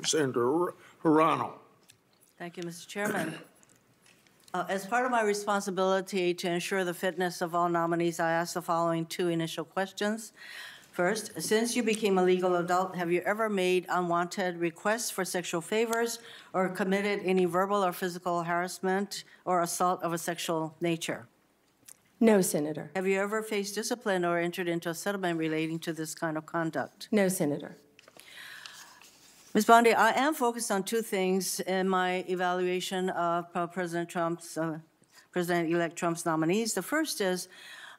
Senator Hirano. Thank you, Mr. Chairman. As part of my responsibility to ensure the fitness of all nominees, I ask the following two initial questions. First, since you became a legal adult, have you ever made unwanted requests for sexual favors or committed any verbal or physical harassment or assault of a sexual nature? No, Senator. Have you ever faced discipline or entered into a settlement relating to this kind of conduct? No, Senator. Ms. Bondi, I am focused on two things in my evaluation of President-elect Trump's nominees. The first is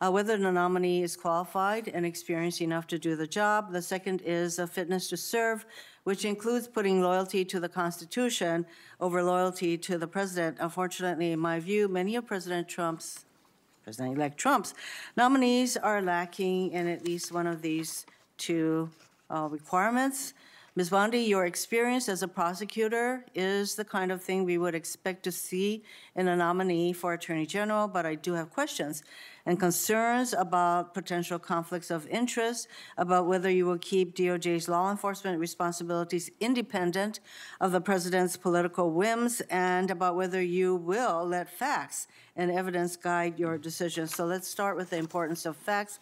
whether the nominee is qualified and experienced enough to do the job. The second is a fitness to serve, which includes putting loyalty to the Constitution over loyalty to the president. Unfortunately, in my view, many of President-elect Trump's nominees are lacking in at least one of these two requirements. Ms. Bondi, your experience as a prosecutor is the kind of thing we would expect to see in a nominee for Attorney General, but I do have questions and concerns about potential conflicts of interest, about whether you will keep DOJ's law enforcement responsibilities independent of the president's political whims, and about whether you will let facts and evidence guide your decisions. So let's start with the importance of facts,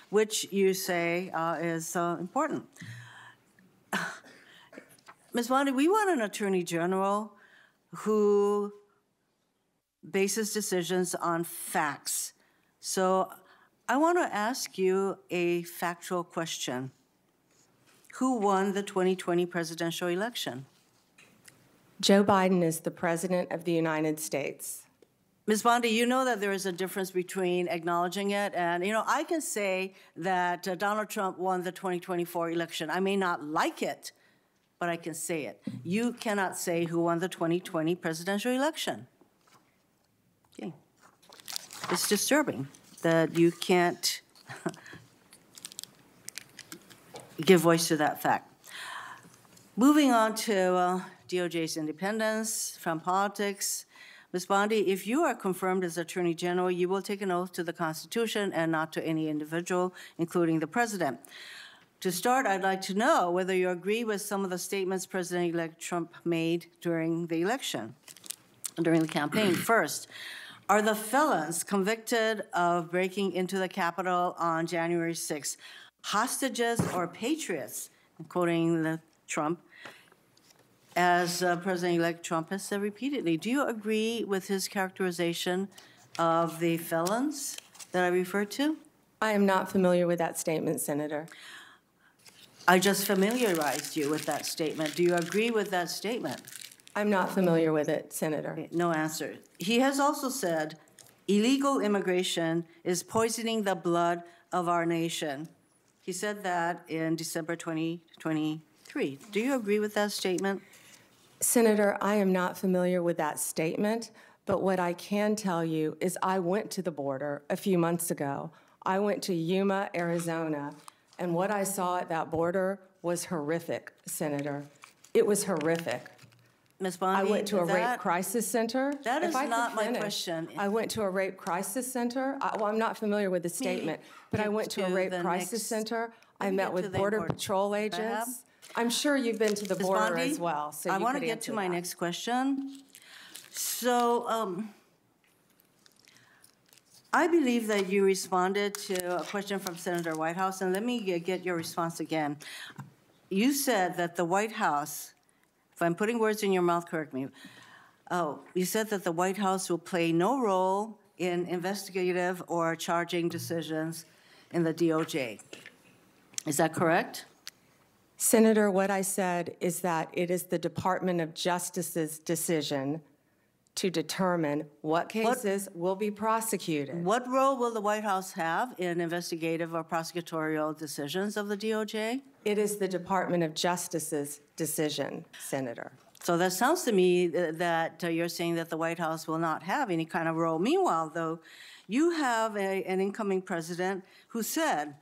which you say is important. Ms. Bondi, we want an Attorney General who bases decisions on facts. So I want to ask you a factual question. Who won the 2020 presidential election? Joe Biden is the President of the United States. Ms. Bondi, you know that there is a difference between acknowledging it and, I can say that Donald Trump won the 2024 election. I may not like it, but I can say it. You cannot say who won the 2020 presidential election. Okay. It's disturbing that you can't give voice to that fact. Moving on to DOJ's independence from politics. Ms. Bondi, if you are confirmed as Attorney General, you will take an oath to the Constitution and not to any individual, including the President. To start, I'd like to know whether you agree with some of the statements President-elect Trump made during the election, during the campaign. First, are the felons convicted of breaking into the Capitol on January 6th hostages or patriots, quoting Trump, as President-elect Trump has said repeatedly? Do you agree with his characterization of the felons that I referred to? I am not familiar with that statement, Senator. I just familiarized you with that statement. Do you agree with that statement? I'm not familiar with it, Senator. Okay, no answer. He has also said illegal immigration is poisoning the blood of our nation. He said that in December 2023. Do you agree with that statement? Senator, I am not familiar with that statement, but what I can tell you is I went to the border a few months ago. I went to Yuma, Arizona, and what I saw at that border was horrific, Senator. It was horrific. Ms. Bondi, I went to a rape crisis center. That is not my question. I went to a rape crisis center. Well, I'm not familiar with the statement, but I went to a rape crisis center. I met with Border Patrol agents. I'm sure you've been to the border as well. So I want to get to my next question. So I believe that you responded to a question from Senator Whitehouse, and let me get your response again. You said that the White House, if I'm putting words in your mouth, correct me. You said that the White House will play no role in investigative or charging decisions in the DOJ. Is that correct? Senator, what I said is that it is the Department of Justice's decision to determine what cases will be prosecuted. What role will the White House have in investigative or prosecutorial decisions of the DOJ? It is the Department of Justice's decision, Senator. So that sounds to me that you're saying that the White House will not have any kind of role. Meanwhile, though, you have an incoming president who said,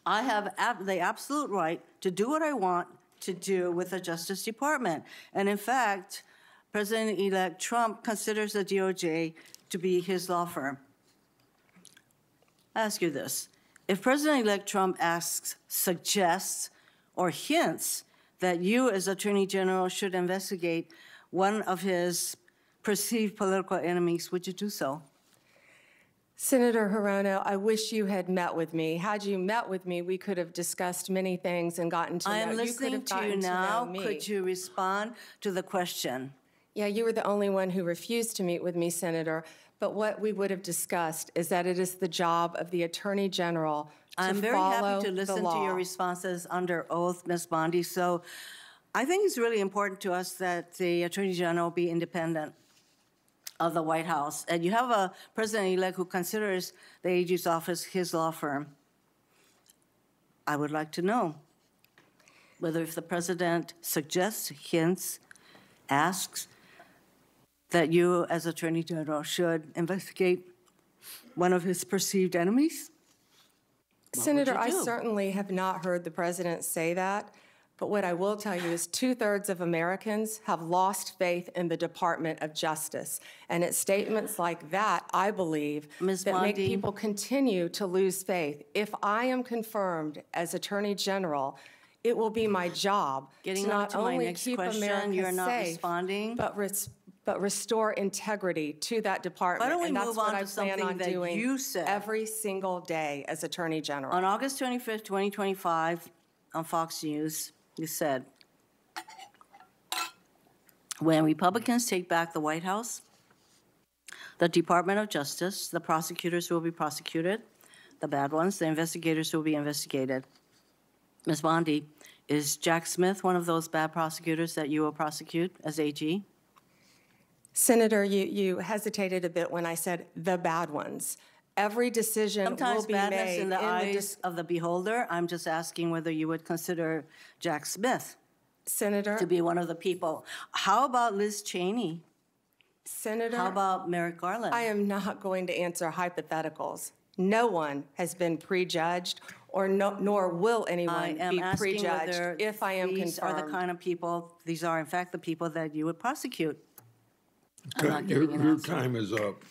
I have the absolute right to do what I want to do with the Justice Department. And in fact, President-elect Trump considers the DOJ to be his law firm. I ask you this. If President-elect Trump asks, suggests, or hints that you, as Attorney General, should investigate one of his perceived political enemies, would you do so? Senator Hirono, I wish you had met with me. Had you met with me, we could have discussed many things and gotten to know. I am You could listening have to you gotten to know now. me. Could you respond to the question? Yeah, you were the only one who refused to meet with me, Senator. But what we would have discussed is that it is the job of the Attorney General to I'm very follow happy to the listen to law. your responses under oath, Ms. Bondi. So I think it's really important to us that the Attorney General be independent of the White House. And you have a president-elect who considers the AG's office his law firm. I would like to know whether if the president suggests, hints, asks, that you as Attorney General should investigate one of his perceived enemies? Senator, I do? certainly have not heard the president say that. But what I will tell you is 2/3 of Americans have lost faith in the Department of Justice. And it's statements like that, I believe, Ms. that make Bondi. people continue to lose faith. If I am confirmed as Attorney General, it will be my job Getting to on not to my only next keep question, America you're not safe, responding. but restore integrity to that department. Why don't we And that's move what on I to plan something on that doing you said? every single day as Attorney General. On August 25th, 2025, on Fox News, you said, when Republicans take back the White House, the Department of Justice, the prosecutors will be prosecuted, the bad ones, the investigators will be investigated. Ms. Bondi, is Jack Smith one of those bad prosecutors that you will prosecute as AG? Senator, you hesitated a bit when I said the bad ones. Every decision Sometimes will be badness made in the eyes of the beholder. I'm just asking whether you would consider Jack Smith Senator, to be one of the people. How about Liz Cheney? Senator, How about Merrick Garland? I am not going to answer hypotheticals. No one has been prejudged, or nor will I anyone am be asking prejudged whether if I am these are the confirmed. kind of people, these are in fact the people that you would prosecute. I'm not Your getting an answer. time is up.